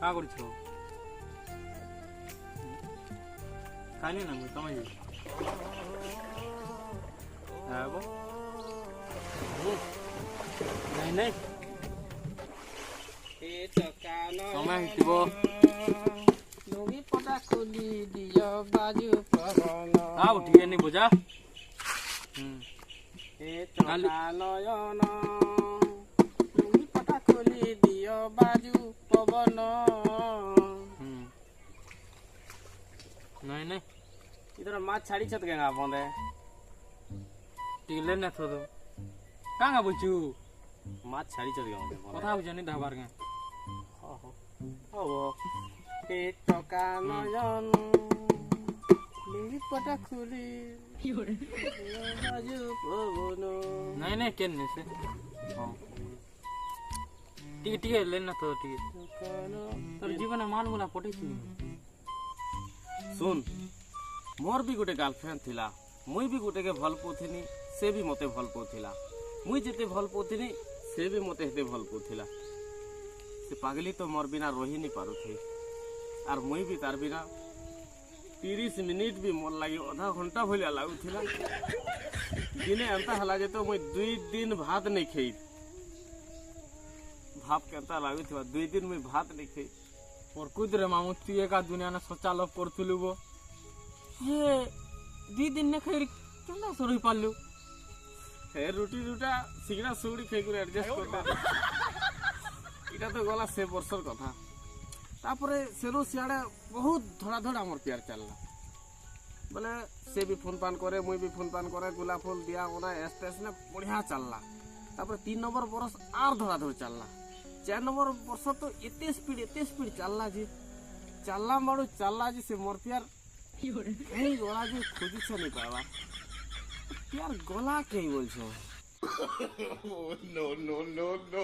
का करछ खाली ना मैं तमे आबो नहीं नहीं ए चकानो समय हितबो लुंगी पटा खोली दियो बाजू पवन आ उठी नहीं बुझा ए चकानो न लुंगी पटा खोली दियो बाजू पवन नहीं नहीं इधर माछ छाड़ी छत गंगा बंदे टिले ना थो कांगा बुचू माछ छाड़ी छत गंगा কথা বুঝা নি ধাবার গে हो ए चकानो लुंगी पटा खोली बाजू पवन नहीं नहीं केन ने से हां ठीक ठीक लेना तो ठीक तोर जीवन मान मुना पटे छी सुन मोर भी गोटे गर्लफ्रेंड थिला मुई भी गोटे के भल पोथिनी से भी मते भल पोथिला मुई जेते भल पोथिनी से भी मते हेते भल पोथिला से पागली तो मोर बिना रही नहीं पारु थे और मुई भी तार बिना 30 मिनिट भी मोर लगी आधा घंटा भलिया लागुथिला दिने अंता हला जे तो मुई 2 दिन भात नहीं खेई भाप केंता लागुथिबा 2 दिन मुई भात नहीं खेई और कुछ रे मामू तू एका दुनिया ने सोचा लव करथुलु गो ये 2 दिन ने खैर केना सरी पालु हे रोटी रुटा सिगड़ा सुगड़ी खाई कर एडजस्ट करता इटा तो गला से वर्षर कथा तापरे सेरो सियाड़े बहुत धड़ा धड़ा मोर प्यार चलला बोले से भी फोन पान करे मुई भी फोन पान करे गुलाब फूल दिया ओना एस्टेस ने बढ़िया चलला तापरे 3 नंबर बरस आर धड़ा धड़ चलला 4 नंबर वर्ष तो एते स्पीड चलला जी चलला मारू चलला जी से मोर प्यार कहीं गला जी खोजी से नहीं पावा प्यार गला कहीं बोल छो no, no, no, no.